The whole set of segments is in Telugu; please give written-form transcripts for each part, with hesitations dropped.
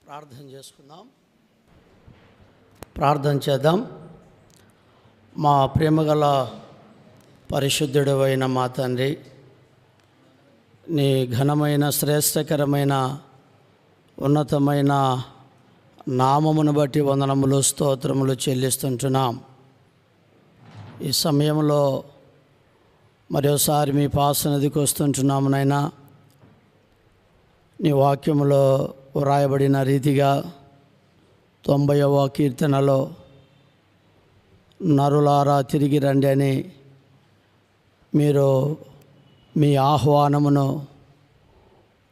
ప్రార్థన చేసుకుందాం. ప్రార్థన చేద్దాం. మా ప్రేమగల పరిశుద్ధుడు అయిన మా తండ్రి, నీ ఘనమైన శ్రేష్టకరమైన ఉన్నతమైన నామమును బట్టి వందనములు స్తోత్రములు చెల్లిస్తుంటున్నాం. ఈ సమయంలో మరోసారి మీ పాసనదికి వస్తుంటున్నాము నైనా. నీ వాక్యములో వ్రాయబడిన రీతిగా 90వ కీర్తనలో నరులారా తిరిగి రండి అని మీరు మీ ఆహ్వానమును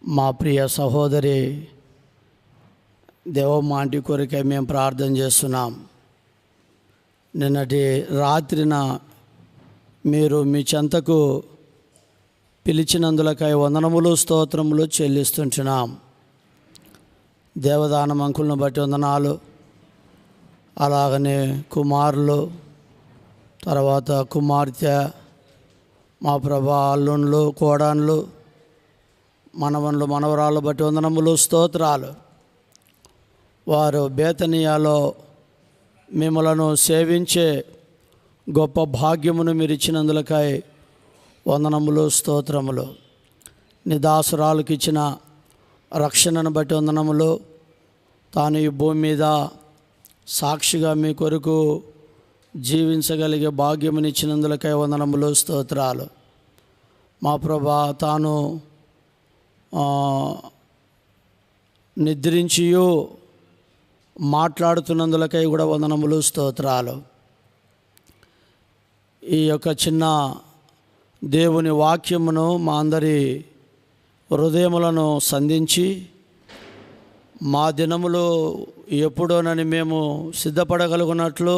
మా ప్రియ సహోదరి దేవమ్మాంటి కొరకై మేము ప్రార్థన చేస్తున్నాం. నిన్నటి రాత్రిన మీరు మీ చెంతకు పిలిచినందులకై వందనములు స్తోత్రములు చెల్లిస్తుంటున్నాం. దేవదానం అంకులను బట్టి వందనాలు. అలాగనే కుమారులు, తర్వాత కుమార్తె, మా ప్రభా అల్లుండ్లు, కోడన్లు, మనవన్లు, మనవరాలు బట్టి వందనములు స్తోత్రాలు. వారు బేతనియాలో మిమ్మలను సేవించే గొప్ప భాగ్యమును మీరు ఇచ్చినందులకై వందనములు స్తోత్రములు. నీ దాసురాలకు ఇచ్చిన రక్షణను బట్టి వందనములు. తాను ఈ భూమి మీద సాక్షిగా మీ కొరకు జీవించగలిగే భాగ్యమునిచ్చినందులకై వందనములు స్తోత్రాలు. మా ప్రభా తాను నిద్రించియు మాట్లాడుతున్నందులకై కూడా వందనములు స్తోత్రాలు. ఈ యొక్క చిన్న దేవుని వాక్యమును మా అందరి హృదయములను సంధించి మా దినములు ఎప్పుడోనని మేము సిద్ధపడగలుగునట్లు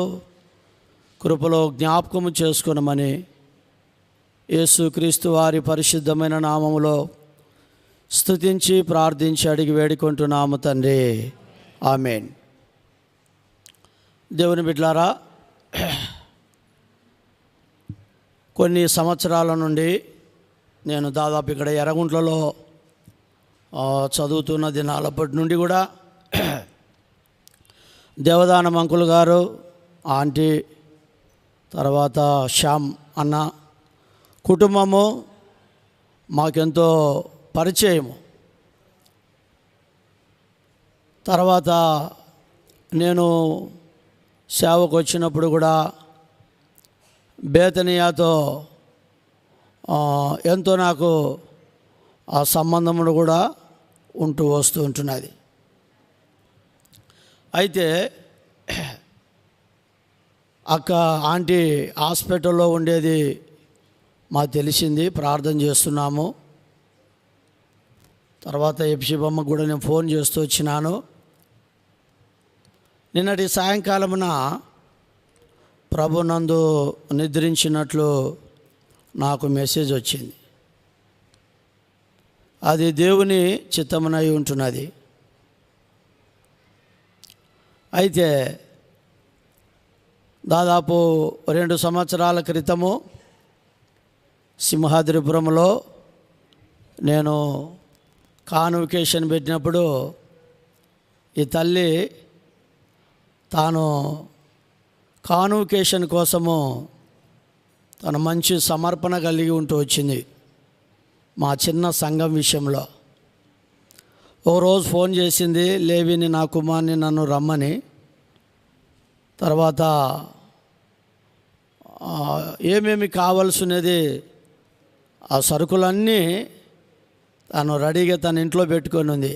కృపలో జ్ఞాపకము చేసుకునమని యేసుక్రీస్తు వారి పరిశుద్ధమైన నామములో స్తుతించి ప్రార్థించి అడిగి వేడుకుంటున్నాము తండ్రి, ఆమేన్. దేవుని బిడ్డలారా, కొన్ని సంవత్సరాల నుండి నేను దాదాపు ఇక్కడ ఎర్రగుంట్లలో చదువుతున్న దినాలప్పటి నుండి కూడా దేవదానం అంకుల్ గారు, ఆంటీ, తర్వాత శ్యామ్ అన్న కుటుంబము మాకెంతో పరిచయము. తర్వాత నేను సేవకు వచ్చినప్పుడు కూడా బేతనియాతో ఎంతో నాకు ఆ సంబంధములు కూడా వస్తూ ఉంటున్నది. అయితే ఆంటీ హాస్పిటల్లో ఉండేది మాకు తెలిసింది. ప్రార్థన చేస్తున్నాము. తర్వాత ఎప్సిబమ్మకు కూడా నేను ఫోన్ చేస్తూ వచ్చినాను. నిన్నటి సాయంకాలమున ప్రభునందు నిద్రించినట్లు నాకు మెసేజ్ వచ్చింది. అది దేవుని చిత్తమునై ఉంటున్నది. అయితే దాదాపు 2 సంవత్సరాల క్రితము సింహాద్రిపురంలో నేను కాన్వకేషన్ పెట్టినప్పుడు ఈ తల్లి తాను కాన్వకేషన్ కోసము తను మంచి సమర్పణ కలిగి ఉంటూ వచ్చింది. మా చిన్న సంఘం విషయంలో ఓ రోజు ఫోన్ చేసింది, లేవిని నా కుమార్ని నన్ను రమ్మని. తర్వాత ఏమేమి కావాల్సినది ఆ సరుకులన్నీ తను రెడీగా తన ఇంట్లో పెట్టుకొని ఉంది.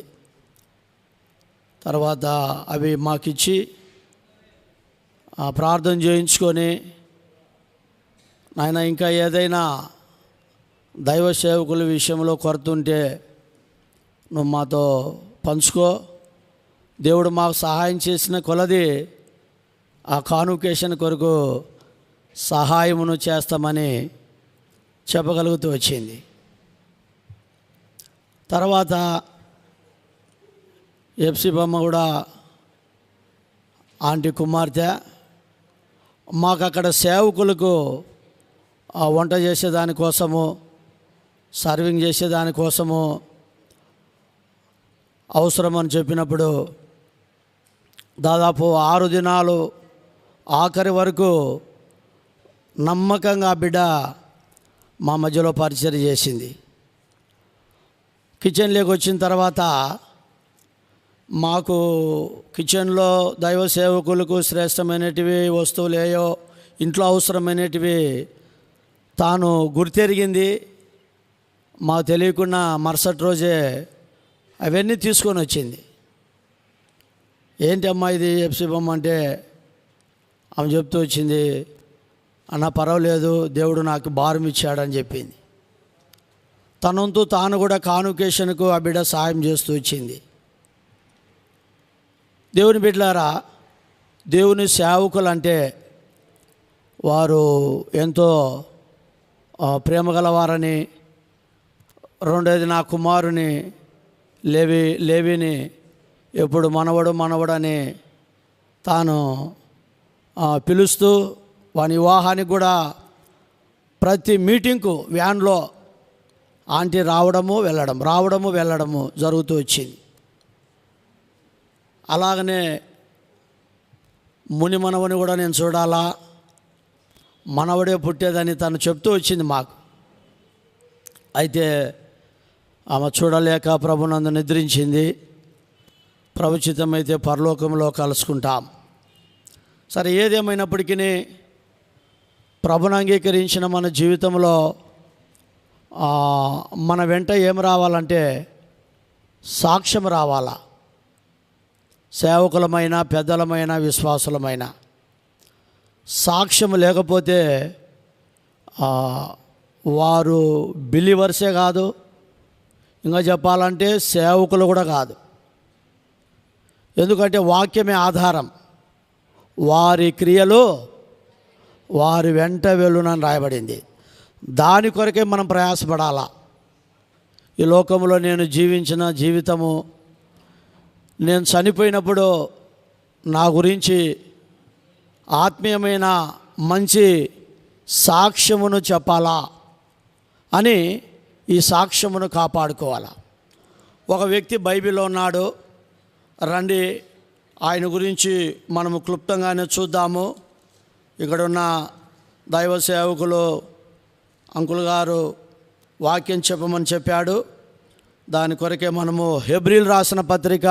తర్వాత అవి మాకిచ్చి ప్రార్థన చేయించుకొని, నాయన ఇంకా ఏదైనా దైవ సేవకుల విషయంలో కొరత ఉంటే నువ్వు మాతో పంచుకో, దేవుడు మాకు సహాయం చేసిన కొలది ఆ కాన్వకేషన్ కొరకు సహాయమును చేస్తామని చెప్పగలుగుతూ వచ్చింది. తర్వాత ఎప్సిబమ్మ కూడా ఆంటీ కుమార్తె మాకు అక్కడ సేవకులకు వంట చేసేదానికోసము, సర్వింగ్ చేసేదానికోసము అవసరమని చెప్పినప్పుడు దాదాపు 6 దినాలు ఆఖరి వరకు నమ్మకంగా ఆ బిడ్డ మా మధ్యలో పరిచయం చేసింది. కిచెన్లోకి వచ్చిన తర్వాత మాకు కిచెన్లో దైవ సేవకులకు శ్రేష్టమైనటివి వస్తువులు ఏయో ఇంట్లో అవసరమైనటివి తాను గుర్తెరిగింది. మాకు తెలియకుండా మరుసటి రోజే అవన్నీ తీసుకొని వచ్చింది. ఏంటి అమ్మా ఇది ఎఫ్సి బొమ్మ అంటే ఆమె చెప్తూ వచ్చింది, అన్న పర్వాలేదు దేవుడు నాకు భారం ఇచ్చాడని చెప్పింది. తనంతు తాను కూడా కాన్వకేషన్కు ఆ బిడ్డ సాయం చేస్తూ వచ్చింది. దేవుని బిడ్డలారా, దేవుని సేవకులు అంటే వారు ఎంతో ప్రేమ గలవారని, రెండోది నా కుమారుని లేవిని ఎప్పుడు మనవడని తాను పిలుస్తూ వాని వివాహానికి కూడా ప్రతి మీటింగ్కు వ్యాన్లో ఆంటీ రావడము వెళ్ళడము జరుగుతూ వచ్చింది. అలాగనే ముని మనవని కూడా నేను చూడాలా, మనవడే పుట్టేదని తను చెప్తూ వచ్చింది మాకు. అయితే ఆమె చూడలేక ప్రభునందు నిద్రించింది. ప్రభుచితమైతే పరలోకంలో కలుసుకుంటాం. సరే, ఏదేమైనప్పటికీ ప్రభుని అంగీకరించిన మన జీవితంలో మన వెంట ఏం రావాలంటే సాక్ష్యం రావాలా. సేవకులమైన, పెద్దలమైన, విశ్వాసులమైన సాక్ష్యం లేకపోతే వారు బిలీవర్సే కాదు, ఇంకా చెప్పాలంటే సేవకులు కూడా కాదు. ఎందుకంటే వాక్యమే ఆధారం. వారి క్రియలు వారి వెంట వెళ్ళునని రాయబడింది. దాని కొరకే మనం ప్రయాసపడాలా. ఈ లోకంలో నేను జీవించిన జీవితము, నేను చనిపోయినప్పుడు నా గురించి ఆత్మీయమైన మంచి సాక్ష్యమును చెప్పాలా అని ఈ సాక్ష్యమును కాపాడుకోవాలా. ఒక వ్యక్తి బైబిల్లో ఉన్నాడు, రండి ఆయన గురించి మనము క్లుప్తంగానే చూద్దాము. ఇక్కడున్న దైవ సేవకులు అంకుల్ గారు వాక్యం చెప్పమని చెప్పాడు. దాని కొరకే మనము హెబ్రీలు రాసిన పత్రిక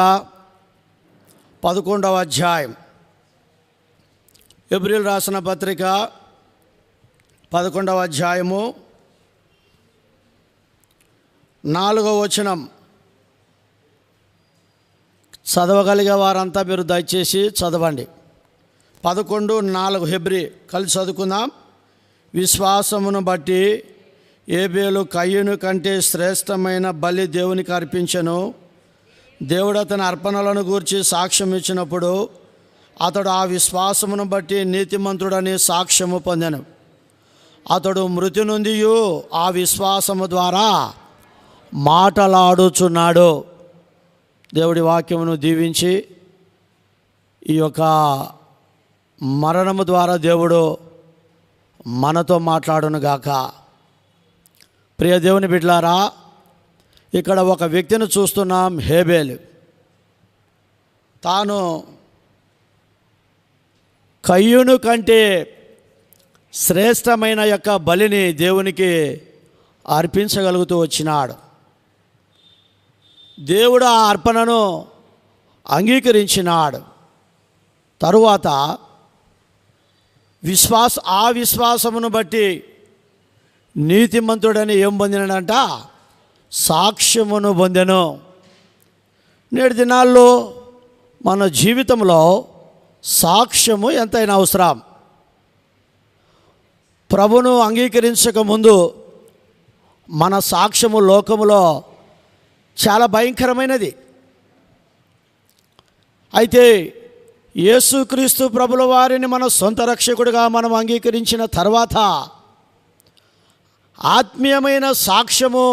11వ అధ్యాయం, హెబ్రీలు రాసిన పత్రిక 11వ అధ్యాయము 4వ వచనం చదవగలిగే వారంతా మీరు దయచేసి చదవండి. 11:4 హెబ్రీ కలిసి చదువుకుందాం. విశ్వాసమును బట్టి ఏబేలు కయ్యూను కంటే శ్రేష్టమైన బలి దేవునికి అర్పించెను. దేవుడు అతని అర్పణలను గూర్చి సాక్ష్యం ఇచ్చినప్పుడు అతడు ఆ విశ్వాసమును బట్టి నీతిమంతుడని సాక్ష్యము పొందెను. అతడు మృతి నొందియు ఆ విశ్వాసము ద్వారా మాటలాడుచున్నాడు. దేవుడి వాక్యమును దీవించి ఈ యొక్క మరణము ద్వారా దేవుడు మనతో మాట్లాడునుగాక. ప్రియ దేవుని బిడ్డలారా, ఇక్కడ ఒక వ్యక్తిని చూస్తున్నాం, హేబేలు. తాను కయ్యూను కంటే శ్రేష్టమైన యొక్క బలిని దేవునికి అర్పించగలుగుతూ వచ్చినాడు. దేవుడు ఆ అర్పణను అంగీకరించినాడు. తరువాత ఆ విశ్వాసమును బట్టి నీతిమంతుడని ఏం పొందినాడంట? సాక్ష్యమును పొందెను. నేటి దినాల్లో మన జీవితంలో సాక్ష్యము ఎంతైనా అవసరం. ప్రభును అంగీకరించక ముందు మన సాక్ష్యము లోకములో చాలా భయంకరమైనది. అయితే యేసుక్రీస్తు ప్రభుల వారిని మన సొంత రక్షకుడిగా మనం అంగీకరించిన తర్వాత ఆత్మీయమైన సాక్ష్యము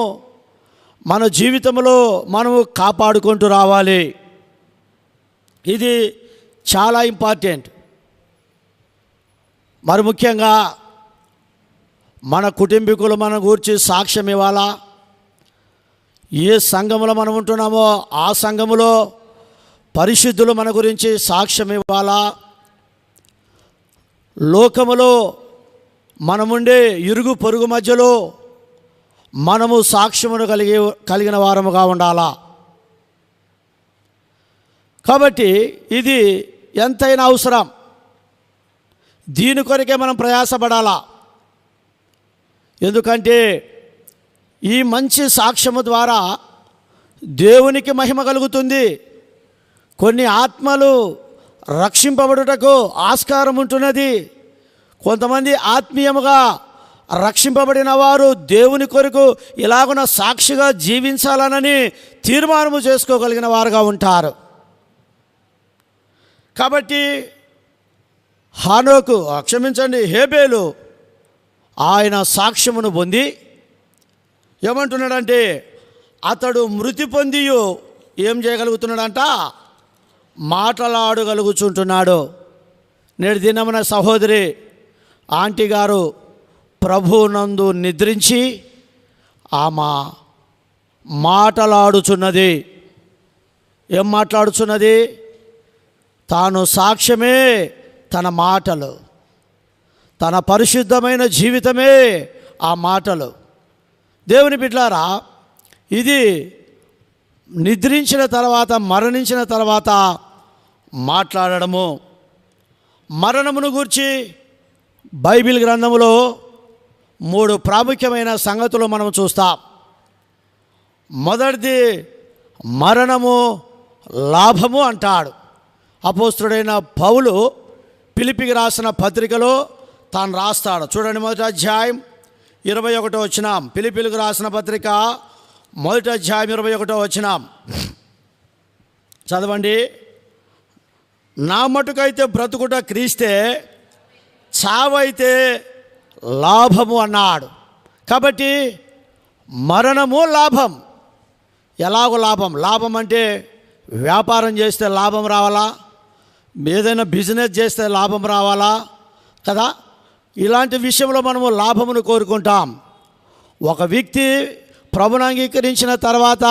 మన జీవితంలో మనము కాపాడుకుంటూ రావాలి. ఇది చాలా ఇంపార్టెంట్. మరి ముఖ్యంగా మన కుటుంబీకులు మన గురించి సాక్ష్యం ఇవ్వాలా. ఏ సంఘములో మనం ఉంటున్నామో ఆ సంఘములో పరిశుద్ధులు మన గురించి సాక్ష్యం ఇవ్వాలా? లోకములో మనముండే ఇరుగు పొరుగు మధ్యలో మనము సాక్ష్యమును కలిగిన వారముగా ఉండాలా? కాబట్టి ఇది ఎంతైనా అవసరం. దీని కొరకే మనం ప్రయాసపడాలా. ఎందుకంటే ఈ మంచి సాక్ష్యము ద్వారా దేవునికి మహిమ కలుగుతుంది. కొన్ని ఆత్మలు రక్షింపబడుటకు ఆస్కారం ఉంటున్నది. కొంతమంది ఆత్మీయముగా రక్షింపబడిన వారు దేవుని కొరకు ఇలాగున సాక్షిగా జీవించాలనని తీర్మానము చేసుకోగలిగిన వారుగా ఉంటారు. కాబట్టి హేబేలు ఆయన సాక్ష్యమును పొంది ఏమంటున్నాడంటే, అతడు మృతి పొంది ఏం చేయగలుగుతున్నాడంట? మాటలాడగలుగుచుంటున్నాడు. నేడు దినమున సహోదరి ఆంటీ గారు ప్రభునందు నిద్రించి ఆమె మాటలాడుచున్నది. ఏం మాట్లాడుచున్నది? తాను సాక్ష్యమే తన మాటలు, తన పరిశుద్ధమైన జీవితమే ఆ మాటలు. దేవుని బిడ్డలారా, ఇది నిద్రించిన తర్వాత, మరణించిన తర్వాత మాట్లాడడము. మరణమును గూర్చి బైబిల్ గ్రంథములో 3 ప్రాముఖ్యమైన సంగతులు మనం చూస్తాం. మొదటిది మరణము లాభము అంటాడు. అపోస్తుడైన పౌలు ఫిలిప్పీకి రాసిన పత్రికలో తాను రాస్తాడు. చూడండి, 1వ అధ్యాయం 21వ వచనం. ఫిలిప్పీలకు రాసిన పత్రిక 1వ అధ్యాయం 21వ వచనం చదవండి. నా మటుకైతే బ్రతుకుట క్రీస్తే, చావైతే లాభము అన్నాడు. కాబట్టి మరణము లాభం. ఎలాగో లాభం? లాభం అంటే వ్యాపారం చేస్తే లాభం రావాలా? ఏదైనా బిజినెస్ చేస్తే లాభం రావాలా కదా? ఇలాంటి విషయంలో మనము లాభమును కోరుకుంటాం. ఒక వ్యక్తి ప్రభువును అంగీకరించిన తర్వాత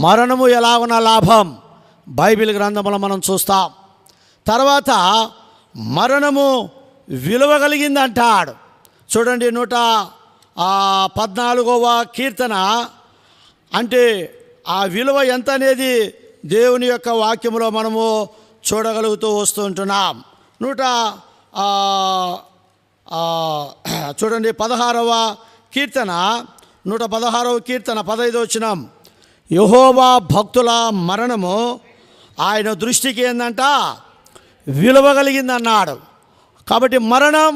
మరణము ఎలాగున్న లాభం బైబిల్ గ్రంథంలో మనం చూస్తాం. తర్వాత మరణము విలువ కలిగింది అంటాడు. చూడండి, 114వ కీర్తన. అంటే ఆ విలువ ఎంత అనేది దేవుని యొక్క వాక్యములో మనము చూడగలుగుతూ వస్తుంటున్నాం. చూడండి, 16వ కీర్తన 116వ కీర్తన 15వ వచనం. యెహోవా భక్తుల మరణము ఆయన దృష్టికి ఏందంట? విలువ కలిగిందన్నాడు. కాబట్టి మరణం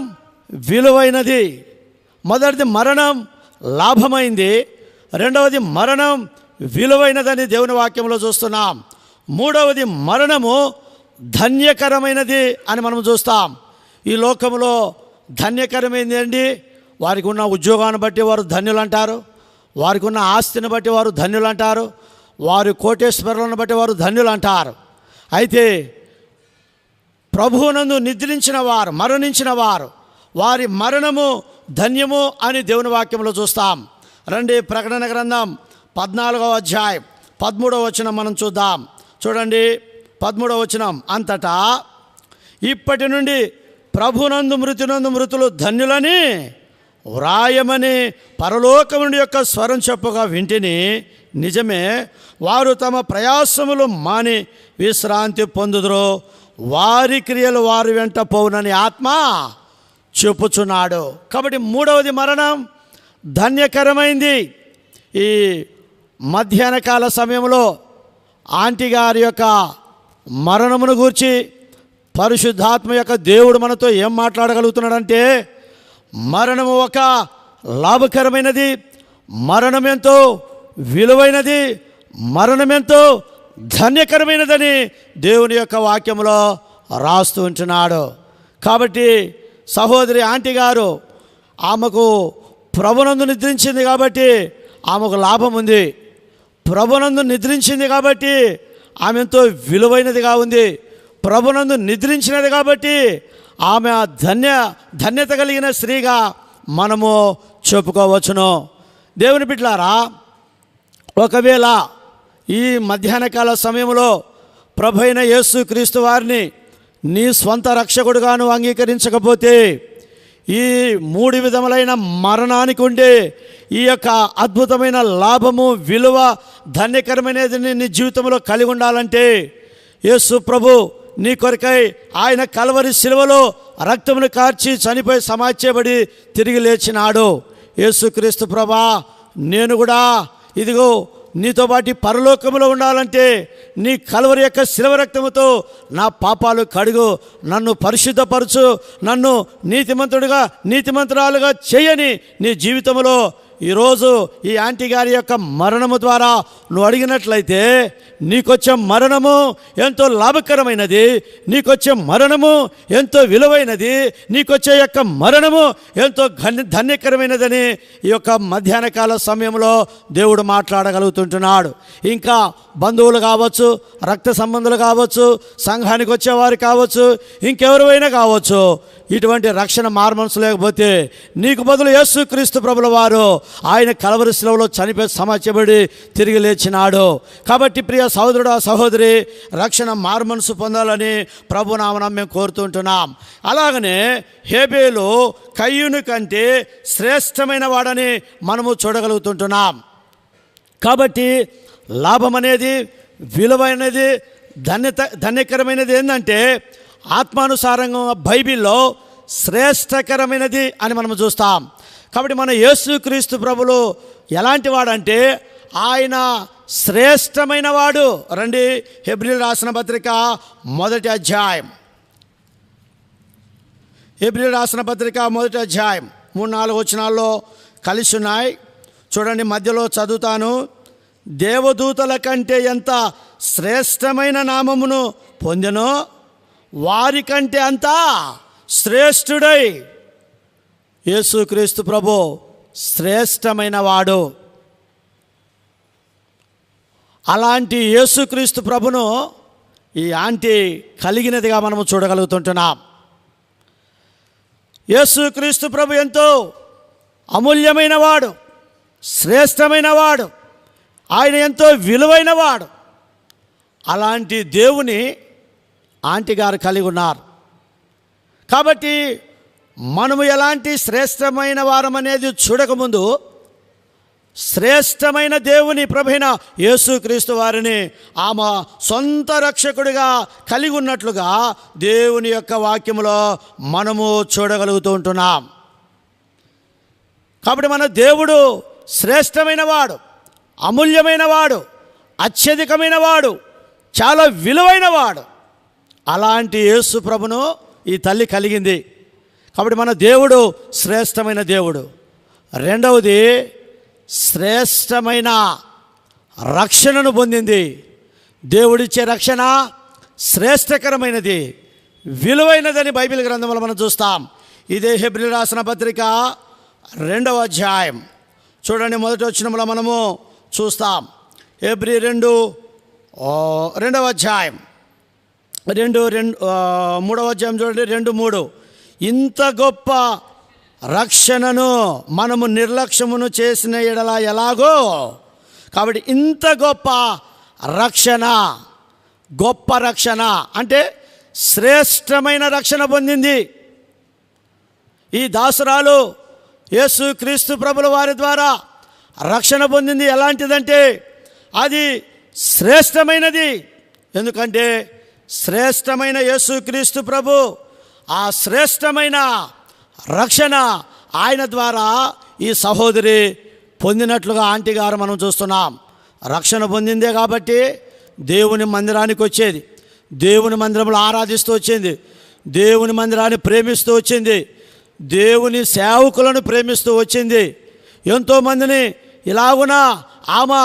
విలువైనది. మొదటిది మరణం లాభమైంది, రెండవది మరణం విలువైనదని దేవుని వాక్యంలో చూస్తున్నాం. మూడవది మరణము ధన్యకరమైనది అని మనం చూస్తాం. ఈ లోకంలో ధన్యకరమైనది అండి. వారికి ఉన్న ఉద్యోగాన్ని బట్టి వారు ధన్యులు అంటారు, వారికి ఉన్న ఆస్తిని బట్టి వారు ధన్యులు అంటారు, వారి కోటేశ్వరులను బట్టి వారు ధన్యులు అంటారు. అయితే ప్రభువునందు నిద్రించిన వారు, మరణించిన వారు, వారి మరణము ధన్యము అని దేవుని వాక్యంలో చూస్తాం. రండి, ప్రకటన గ్రంథం 14వ అధ్యాయం 13వ వచనం మనం చూద్దాం. చూడండి, 13వ వచనం. అంతటా ఇప్పటి నుండి ప్రభునందు మృతులు ధన్యులని వ్రాయమని పరలోకముని యొక్క స్వరం చెప్పుగా వింటిని. నిజమే, వారు తమ ప్రయాసములు మాని విశ్రాంతి పొందుదురు, వారి క్రియలు వారి వెంట పోవునని ఆత్మ చెప్పుచున్నాడు. కాబట్టి మూడవది మరణం ధన్యకరమైంది. ఈ మధ్యాహ్న కాల సమయంలో ఆంటీ గారి యొక్క మరణమును గూర్చి పరిశుద్ధాత్మ యొక్క దేవుడు మనతో ఏం మాట్లాడగలుగుతున్నాడంటే, మరణము ఒక లాభకరమైనది, మరణమెంతో విలువైనది, మరణమెంతో ధన్యకరమైనదని దేవుని యొక్క వాక్యంలో రాస్తూ ఉంటున్నాడు. కాబట్టి సహోదరి ఆంటీ గారు ఆమెకు ప్రభునందు నిద్రించింది కాబట్టి ఆమెకు లాభం ఉంది. ప్రభునందు నిద్రించింది కాబట్టి ఆమె ఎంతో విలువైనదిగా ఉంది. ప్రభునందు నిద్రించినది కాబట్టి ఆమె ధన్యత కలిగిన స్త్రీగా మనము చెప్పుకోవచ్చును. దేవుని బిడ్డలారా, ఒకవేళ ఈ మధ్యాహ్న కాల సమయంలో ప్రభైన యేసుక్రీస్తు వారిని నీ స్వంత రక్షకుడుగా నువ్వు అంగీకరించకపోతే ఈ 3 విధములైన మరణానికి ఉండే ఈ యొక్క అద్భుతమైన లాభము, విలువ, ధన్యకరమైనది నీ జీవితంలో కలిగి ఉండాలంటే యేసు ప్రభు నీ కొరకై ఆయన కల్వరి శిలువలో రక్తమును కార్చి చనిపోయి సమాధి చేయబడి తిరిగి లేచినాడు. యేసుక్రీస్తు ప్రభా, నేను కూడా ఇదిగో నీతో పాటు పరలోకములో ఉండాలంటే నీ కల్వరి యొక్క శిలువ రక్తముతో నా పాపాలు కడుగు, నన్ను పరిశుద్ధపరచు, నన్ను నీతిమంతురాలుగా చేయని నీ జీవితంలో ఈరోజు ఈ ఆంటీ గారి యొక్క మరణము ద్వారా నువ్వు అడిగినట్లయితే నీకొచ్చే మరణము ఎంతో లాభకరమైనది, నీకొచ్చే మరణము ఎంతో విలువైనది, నీకొచ్చే యొక్క మరణము ఎంతో ధన్యకరమైనదని ఈ యొక్క మధ్యాహ్న కాల సమయంలో దేవుడు మాట్లాడగలుగుతుంటున్నాడు. ఇంకా బంధువులు కావచ్చు, రక్త సంబంధులు కావచ్చు, సంఘానికి వచ్చేవారు కావచ్చు, ఇంకెవరైనా కావచ్చు, ఇటువంటి రక్షణ మారుమనసు లేకపోతే నీకు బదులు యేసుక్రీస్తు ప్రభుల వారు ఆయన కల్వరి శిలువలో చనిపోయి సమాధి చేయబడి తిరిగి లేచినాడు. కాబట్టి ప్రియ సహోదరుడు, సహోదరి, రక్షణ మారుమనసు పొందాలని ప్రభునామం మేము కోరుతుంటున్నాం. అలాగనే హేబేలు కయ్యూను కంటే శ్రేష్టమైన వాడని మనము చూడగలుగుతుంటున్నాం. కాబట్టి లాభం అనేది, విలువైనది, ధన్యకరమైనది ఏంటంటే ఆత్మానుసారంగా బైబిల్లో శ్రేష్టకరమైనది అని మనం చూస్తాం. కాబట్టి మన యేసుక్రీస్తు ప్రభులు ఎలాంటి వాడంటే ఆయన శ్రేష్టమైన వాడు. రండి, హెబ్రీయులకు రాసిన పత్రిక 1వ అధ్యాయం, హెబ్రీయులకు రాసిన పత్రిక 1వ అధ్యాయం 3-4 వచనాల్లో కలిసి ఉన్నాయి. చూడండి, మధ్యలో చదువుతాను. దేవదూతల కంటే ఎంత శ్రేష్టమైన నామమును పొందెనో వారికంటే అంతా శ్రేష్ఠుడై యేసుక్రీస్తు ప్రభు శ్రేష్టమైన వాడు. అలాంటి యేసుక్రీస్తు ప్రభును ఈ ఆంటీ కలిగినదిగా మనము చూడగలుగుతుంటున్నాం. యేసుక్రీస్తు ప్రభు ఎంతో అమూల్యమైన వాడు, శ్రేష్టమైన వాడు, ఆయన ఎంతో విలువైన వాడు. అలాంటి దేవుని ఆంటీ గారు కలిగి ఉన్నారు. కాబట్టి మనము ఎలాంటి శ్రేష్టమైన వారం అనేది చూడకముందు శ్రేష్టమైన దేవుని ప్రభువైన యేసుక్రీస్తు వారిని ఆమె సొంత రక్షకుడిగా కలిగి ఉన్నట్లుగా దేవుని యొక్క వాక్యములో మనము చూడగలుగుతూ ఉంటున్నాం. కాబట్టి మన దేవుడు శ్రేష్టమైన వాడు, అమూల్యమైన వాడు, అత్యధికమైన వాడు, చాలా విలువైన వాడు. అలాంటి యేసు ప్రభును ఈ తల్లి కలిగింది. కాబట్టి మన దేవుడు శ్రేష్టమైన దేవుడు. రెండవది, శ్రేష్టమైన రక్షణను పొందింది. దేవుడిచ్చే రక్షణ శ్రేష్టకరమైనది, విలువైనదని బైబిల్ గ్రంథంలో మనం చూస్తాం. ఇదే హెబ్రీయులకు రాసిన పత్రిక 2వ అధ్యాయం చూడండి, మొదటి వచనంలో మనము చూస్తాం. హెబ్రీ 2వ అధ్యాయం 3వ అధ్యాయం చూడండి, 2:3. ఇంత గొప్ప రక్షణను మనము నిర్లక్ష్యమును చేసిన ఎడల ఎలాగో. కాబట్టి ఇంత గొప్ప రక్షణ, గొప్ప రక్షణ అంటే శ్రేష్టమైన రక్షణ పొందింది ఈ దాసురాలు. యేసుక్రీస్తు ప్రభుల వారి ద్వారా రక్షణ పొందింది. ఎలాంటిదంటే అది శ్రేష్టమైనది. ఎందుకంటే శ్రేష్టమైన యేసుక్రీస్తు ప్రభు, ఆ శ్రేష్టమైన రక్షణ ఆయన ద్వారా ఈ సహోదరి పొందినట్లుగా ఆంటీ గారు మనం చూస్తున్నాం. రక్షణ పొందిందే కాబట్టి దేవుని మందిరానికి వచ్చేది, దేవుని మందిరంలో ఆరాధిస్తూ వచ్చింది, దేవుని మందిరాన్ని ప్రేమిస్తూ వచ్చింది, దేవుని సేవకులను ప్రేమిస్తూ వచ్చింది. ఎంతోమందిని ఇలాగున ఆమె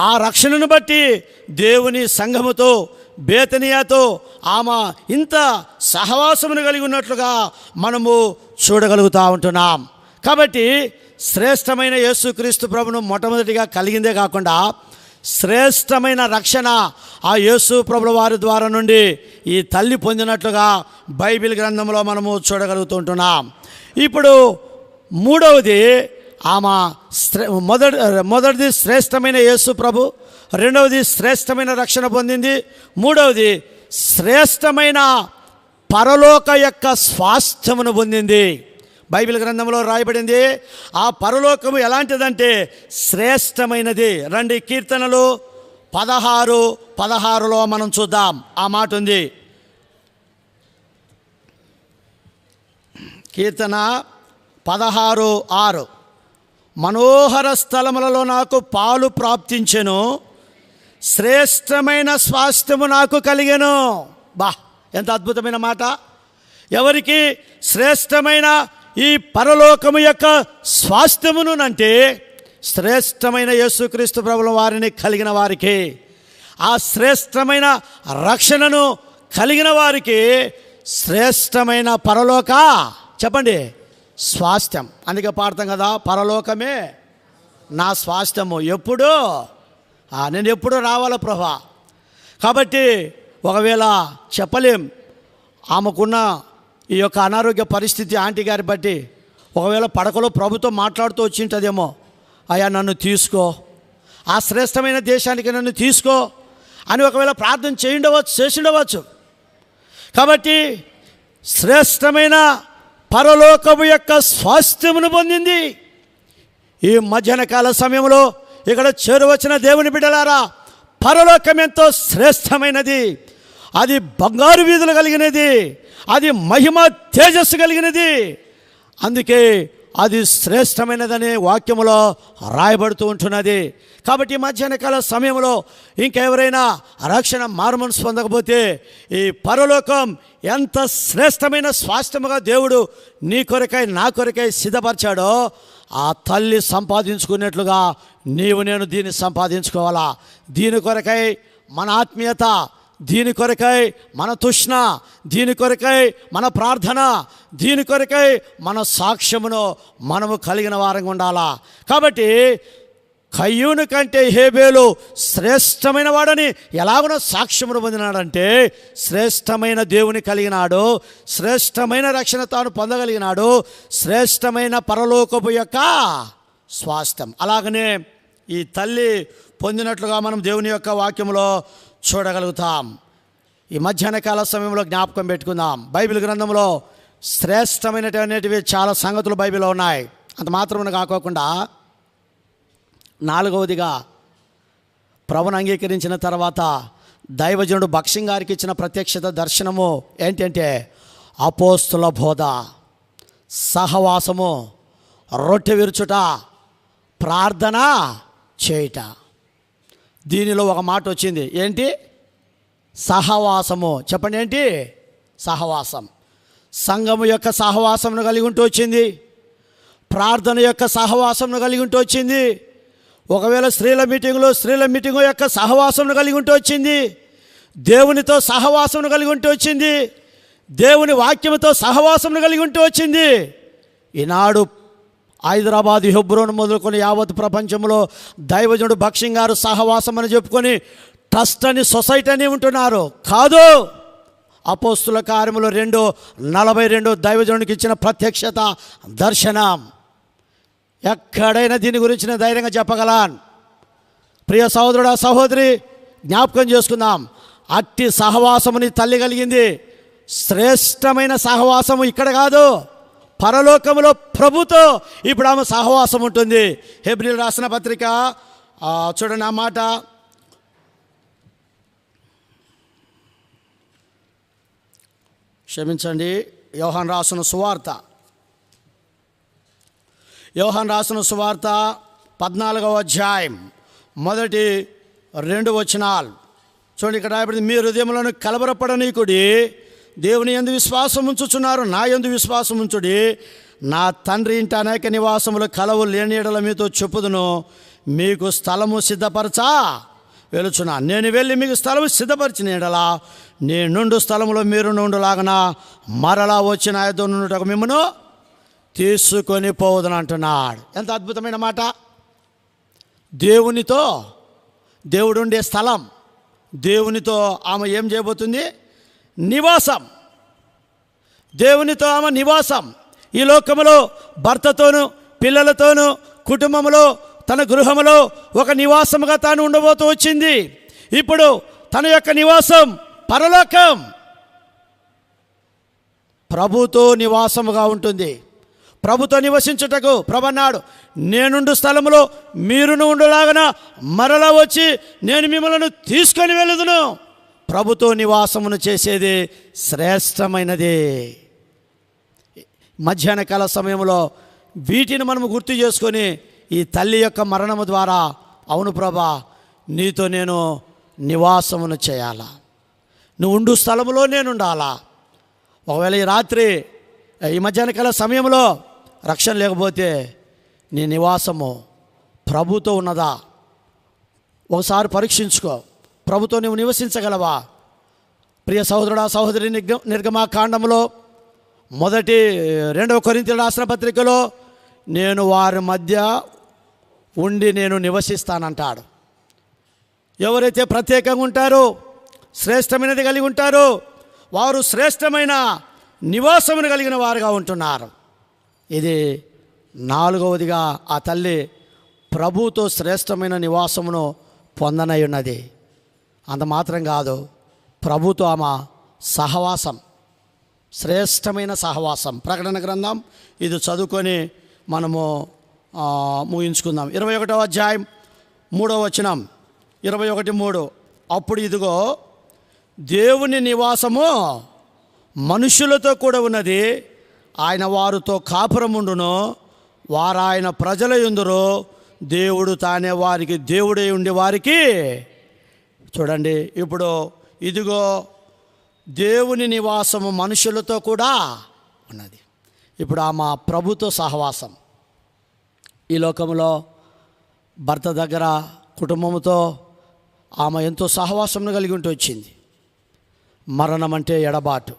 ఆ రక్షణను బట్టి దేవుని సంఘముతో, బేతనియాతో ఆమె ఇంత సహవాసమును కలిగి ఉన్నట్లుగా మనము చూడగలుగుతూ ఉంటున్నాం. కాబట్టి శ్రేష్టమైన యేసుక్రీస్తు ప్రభును మొట్టమొదటిగా కలిగిందే కాకుండా శ్రేష్టమైన రక్షణ ఆ యేసు ప్రభుల వారి ద్వారా నుండి ఈ తల్లి పొందినట్లుగా బైబిల్ గ్రంథంలో మనము చూడగలుగుతూ ఉంటున్నాం. ఇప్పుడు మూడవది, ఆమె మొదటిది శ్రేష్టమైన యేసు ప్రభు, రెండవది శ్రేష్టమైన రక్షణ పొందింది, మూడవది శ్రేష్టమైన పరలోక యొక్క స్వాస్థ్యమును పొందింది. బైబిల్ గ్రంథంలో రాయబడింది ఆ పరలోకము ఎలాంటిదంటే శ్రేష్టమైనది. రండి కీర్తనలు 16:16 మనం చూద్దాం. ఆ మాట ఉంది. కీర్తన 16:6 మనోహర స్థలములలో నాకు పాలు ప్రాప్తించెను, శ్రేష్టమైన స్వాస్థ్యము నాకు కలిగెను. బా, ఎంత అద్భుతమైన మాట! ఎవరికి శ్రేష్టమైన ఈ పరలోకము యొక్క స్వాస్థ్యమును అంటే శ్రేష్టమైన యేసుక్రీస్తు ప్రభుల వారిని కలిగిన వారికి, ఆ శ్రేష్టమైన రక్షణను కలిగిన వారికి శ్రేష్టమైన పరలోక చెప్పండి స్వాస్థ్యం. అందుకే పాడతాం కదా, పరలోకమే నా స్వాస్థ్యము. ఎప్పుడు నేను ఎప్పుడు రావాలా ప్రభా. కాబట్టి ఒకవేళ చెప్పలేం, ఆమెకున్న ఈ యొక్క అనారోగ్య పరిస్థితి ఆంటీ గారి బట్టి ఒకవేళ పడకలో ప్రభుత్వం మాట్లాడుతూ వచ్చింటుందేమో, అయ్యా నన్ను తీసుకో, ఆ శ్రేష్టమైన దేశానికి నన్ను తీసుకో అని ఒకవేళ ప్రార్థన చేసిండవచ్చు. కాబట్టి శ్రేష్టమైన పరలోకము యొక్క స్వాస్థ్యమును పొందింది. ఈ మధ్యాహ్న కాల సమయంలో ఇక్కడ చేరువచ్చిన దేవుని బిడ్డలారా, పరలోకం ఎంతో శ్రేష్టమైనది. అది బంగారు వీధులు కలిగినది, అది మహిమ తేజస్సు కలిగినది. అందుకే అది శ్రేష్టమైనదనే వాక్యములో రాయబడుతూ ఉంటున్నది. కాబట్టి మధ్యాహ్న కాల సమయంలో ఇంకెవరైనా రక్షణ మారుమనసు పొందకపోతే ఈ పరలోకం ఎంత శ్రేష్టమైన స్వాస్థ్యముగా దేవుడు నీ కొరకై నా కొరకై సిద్ధపరిచాడో, ఆ తల్లి సంపాదించుకున్నట్లుగా నీవు నేను దీన్ని సంపాదించుకోవాలా. దీని కొరకై మన ఆత్మీయత, దీని కొరకై మన తృష్ణ, దీని కొరకై మన ప్రార్థన, దీని కొరకై మన సాక్ష్యమును మనము కలిగిన వారంగా ఉండాలా. కాబట్టి కయ్యూను కంటే హేబేలు శ్రేష్టమైన వాడని ఎలాగునో సాక్ష్యమును పొందినాడంటే శ్రేష్టమైన దేవుని కలిగినాడు, శ్రేష్టమైన రక్షణ తాను పొందగలిగినాడు, శ్రేష్టమైన పరలోకపు యొక్క స్వాస్థ్యం అలాగనే ఈ తల్లి పొందినట్లుగా మనం దేవుని యొక్క వాక్యంలో చూడగలుగుతాం. ఈ మధ్యాహ్న కాల సమయంలో జ్ఞాపకం పెట్టుకుందాం. బైబిల్ గ్రంథంలో శ్రేష్టమైనటువంటివి చాలా సంగతులు బైబిల్లో ఉన్నాయి. అంత మాత్రమే కాకోకుండా నాలుగవదిగా ప్రభువును అంగీకరించిన తర్వాత దైవజనుడు భక్సింగ్ గారికి ఇచ్చిన ప్రత్యక్షత దర్శనము ఏంటంటే అపోస్తుల బోధ, సహవాసము, రొట్టె విరుచుట, ప్రార్థన చేయుట. దీనిలో ఒక మాట వచ్చింది, ఏంటి? సహవాసము. చెప్పండి, ఏంటి? సహవాసం. సంఘము యొక్క సహవాసమును కలిగి ఉంటూ వచ్చింది, ప్రార్థన యొక్క సహవాసమును కలిగి ఉంటూ వచ్చింది. ఒకవేళ స్త్రీల మీటింగు యొక్క సహవాసమును కలిగి ఉంటూ వచ్చింది, దేవునితో సహవాసమును కలిగి ఉంటూ వచ్చింది, దేవుని వాక్యముతో సహవాసమును కలిగి ఉంటూ వచ్చింది. ఈనాడు హైదరాబాద్, హెబ్రోన్ మొదలుకొని యావత్ ప్రపంచంలో దైవజనుడు భక్సింగ్ గారు సహవాసం అని చెప్పుకొని ట్రస్ట్ అని, సొసైటీ అని ఉంటున్నారు. కాదు, అపోస్తుల కార్యములు 2:42 దైవజనుడికి ఇచ్చిన ప్రత్యక్షత దర్శనం. ఎక్కడైనా దీని గురించి నేను ధైర్యంగా చెప్పగలను. ప్రియ సహోదరుడా, సహోదరి, జ్ఞాపకం చేసుకుందాం. అట్టి సహవాసముని తల్లి కలిగింది. శ్రేష్టమైన సహవాసము ఇక్కడ కాదు, పరలోకములో ప్రభుతో ఇప్పుడు ఆమె సహవాసం ఉంటుంది. హెబ్రీయులు రాసిన పత్రిక చూడండి, ఆ మాట క్షమించండి, యోహాను రాసిన సువార్త 14వ అధ్యాయం మొదటి 2 వచనాలు చూడండి. ఇక్కడ రాయబడింది, మీ హృదయములను కలవరపడనీకుడి, దేవుని యందు విశ్వాసం ఉంచుచున్నారు, నా యందు విశ్వాసం ఉంచుడి. నా తండ్రి ఇంటి అనేక నివాసములు కలవు, లేని యెడల మీతో చెప్పుదును, మీకు స్థలము సిద్ధపరచా వెలుచున్నా. నేను వెళ్ళి మీకు స్థలము సిద్ధపరిచిన యెడల నేను నుండు స్థలములో మీరు నుండులాగన మరలా వచ్చి నా యొద్ద నుండుటకు మిమ్మును తీసుకొని పోవదని అంటున్నాడు. ఎంత అద్భుతమైన మాట! దేవునితో దేవుడు ఉండే స్థలం, దేవునితో ఆమె ఏం చేయబోతుంది? నివాసం. దేవునితో ఆమె నివాసం. ఈ లోకములో భర్తతోనూ, పిల్లలతోనూ, కుటుంబంలో తన గృహములో ఒక నివాసముగా తాను ఉండబోతూ వచ్చింది. ఇప్పుడు తన యొక్క నివాసం పరలోకం, ప్రభుతో నివాసముగా ఉంటుంది. ప్రభుతో నివసించుటకు ప్రభు అన్నాడు, నేనుండు స్థలములో మీరును ఉండులాగన మరలా వచ్చి నేను మిమ్మల్ని తీసుకొని వెళుదును. ప్రభుతో నివాసమును చేసేది శ్రేష్టమైనది. మధ్యాహ్న కాల సమయంలో వీటిని మనము గుర్తు చేసుకొని ఈ తల్లి యొక్క మరణము ద్వారా, అవును ప్రభా, నీతో నేను నివాసమును చేయాలా, నువ్వు ఉండు స్థలములో నేను ఉండాలా. ఒకవేళ ఈ రాత్రి ఈ మధ్యాహ్న కాల సమయంలో రక్షణ లేకపోతే నీ నివాసము ప్రభుతో ఉన్నదా? ఒకసారి పరీక్షించుకో. ప్రభుతో నువ్వు నివసించగలవా? ప్రియ సహోదరుడా, సహోదరి, నిర్గమాకాండంలో 2 కొరింథీయులకు రాసిన పత్రికలో నేను వారి మధ్య ఉండి నేను నివసిస్తానంటాడు. ఎవరైతే ప్రత్యేకంగా ఉంటారో, శ్రేష్టమైనది కలిగి ఉంటారో, వారు శ్రేష్టమైన నివాసమును కలిగిన వారుగా ఉంటున్నారు. ఇది 4వదిగా ఆ తల్లి ప్రభుతో శ్రేష్టమైన నివాసమును పొందనై ఉన్నది. అంత మాత్రం కాదు, ప్రభుతో ఆమె సహవాసం, శ్రేష్టమైన సహవాసం. ప్రకటన గ్రంథం ఇది చదువుకొని మనము ముగించుకుందాం. 21వ అధ్యాయం 3వ వచనం, 21:3. అప్పుడు ఇదిగో దేవుని నివాసము మనుషులతో కూడా ఉన్నది, ఆయన వారితో కాపురముండును, వారు ఆయన ప్రజల యందురు, దేవుడు తానే వారికి దేవుడై ఉండి వారికి. చూడండి, ఇప్పుడు ఇదిగో దేవుని నివాసము మనుషులతో కూడా ఉన్నది. ఇప్పుడు ఆమె ప్రభుతో సహవాసం. ఈ లోకంలో భర్త దగ్గర కుటుంబంతో ఆమె ఎంతో సహవాసం కలిగి ఉంటూ వచ్చింది. మరణం అంటే ఎడబాటు.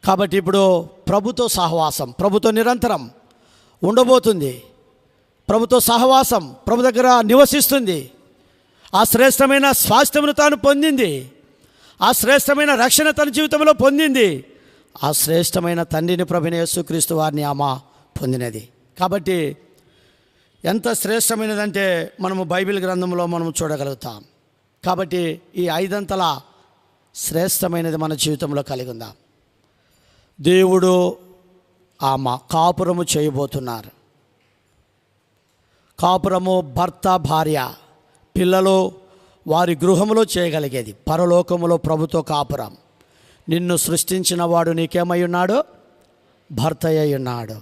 కాబట్టి ఇప్పుడు ప్రభుతో సహవాసం, ప్రభుతో నిరంతరం ఉండబోతుంది. ప్రభుతో సహవాసం, ప్రభు దగ్గర నివసిస్తుంది. ఆ శ్రేష్టమైన స్వాస్థ్యమును తాను పొందింది. ఆ శ్రేష్టమైన రక్షణ తన జీవితంలో పొందింది. ఆ శ్రేష్టమైన తండ్రిని ప్రభువైన యేసుక్రీస్తు వారిని ఆమె పొందినది. కాబట్టి ఎంత శ్రేష్టమైనదంటే మనము బైబిల్ గ్రంథంలో మనము చూడగలుగుతాం. కాబట్టి ఈ 5 శ్రేష్టమైనది మన జీవితంలో కలిగి ఉందాం. దేవుడు ఆమె కాపురము చేయబోతున్నారు. కాపురము భర్త, భార్య, పిల్లలు వారి గృహములో చేయగలిగేది. పరలోకములో ప్రభుతో కాపురం. నిన్ను సృష్టించిన వాడు నీకేమై ఉన్నాడు? భర్త అయి ఉన్నాడు.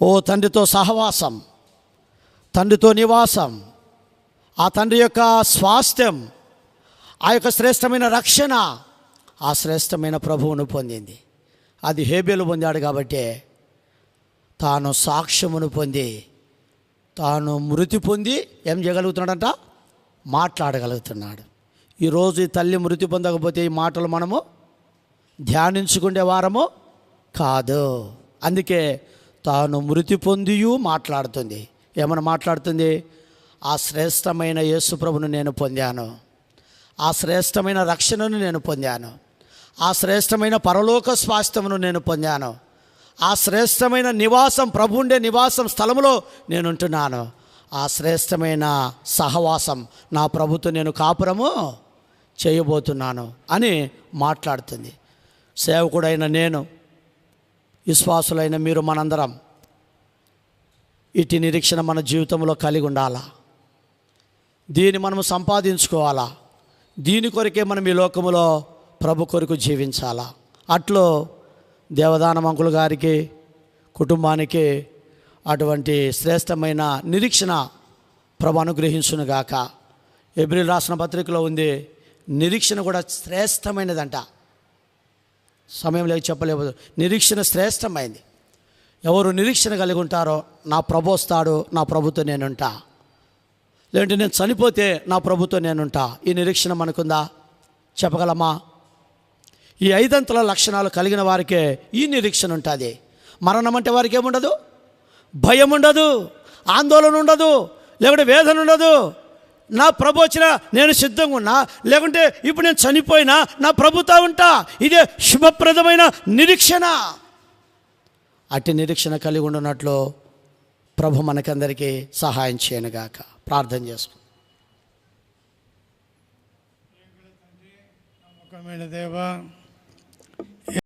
ఓ తండ్రితో సహవాసం, తండ్రితో నివాసం, ఆ తండ్రి యొక్క స్వాస్థ్యం, ఆ యొక్క శ్రేష్టమైన రక్షణ, ఆ శ్రేష్టమైన ప్రభువును పొందింది. అది హేబేలు పొందాడు. కాబట్టి తాను సాక్ష్యమును పొంది, తాను మృతి పొంది ఏం చేయగలుగుతున్నాడంట? మాట్లాడగలుగుతున్నాడు. ఈరోజు ఈ తల్లి మృతి పొందకపోతే ఈ మాటలు మనము ధ్యానించుకునే వారము కాదు. అందుకే తాను మృతి పొందియు మాట్లాడుతుంది. ఏమన్నా మాట్లాడుతుంది? ఆ శ్రేష్టమైన యేసు ప్రభును నేను పొందాను, ఆ శ్రేష్టమైన రక్షణను నేను పొందాను, ఆ శ్రేష్టమైన పరలోక స్వాస్థ్యమును నేను పొందాను, ఆ శ్రేష్టమైన నివాసం, ప్రభు ఉండే నివాసం స్థలములో నేను ఉంటున్నాను, ఆ శ్రేష్టమైన సహవాసం నా ప్రభుతో నేను కాపురము చేయబోతున్నాను అని మాట్లాడుతుంది. సేవకుడైన నేను, విశ్వాసులైన మీరు, మనందరం ఇటు నిరీక్షణ మన జీవితంలో కలిగి ఉండాలా. దీన్ని మనము సంపాదించుకోవాలా. దీని కొరకే మనం ఈ లోకములో ప్రభు కొరకు జీవించాలా. అట్లో దేవదానం అంకుల్ గారికి, కుటుంబానికి అటువంటి శ్రేష్టమైన నిరీక్షణ ప్రభు అనుగ్రహించునుగాక. ఎబ్రిల్ రాసిన పత్రికలో ఉంది, నిరీక్షణ కూడా శ్రేష్టమైనదంట. సమయం లేక చెప్పలేదు, నిరీక్షణ శ్రేష్టమైంది. ఎవరు నిరీక్షణ కలిగి ఉంటారో, నా ప్రభు వస్తాడు, నా ప్రభుతో నేనుంటా, లేదంటే నేను చనిపోతే నా ప్రభుతో నేనుంటా, ఈ నిరీక్షణ మనకుందా? చెప్పగలమా? ఈ 5 లక్షణాలు కలిగిన వారికే ఈ నిరీక్షణ ఉంటుంది. మరణం అంటే వారికి ఏముండదు? భయం ఉండదు, ఆందోళన ఉండదు, లేకుంటే వేదన ఉండదు. నా ప్రభు వచ్చినా నేను సిద్ధంగా ఉన్నా, లేకుంటే ఇప్పుడు నేను చనిపోయినా నా ప్రభుతో ఉంటా. ఇదే శుభప్రదమైన నిరీక్షణ. అట్టి నిరీక్షణ కలిగి ఉండున్నట్లు ప్రభు మనకందరికీ సహాయం చేయనుగాక. ప్రార్థన చేసుకుందాం. నమ్మకమైన దేవా,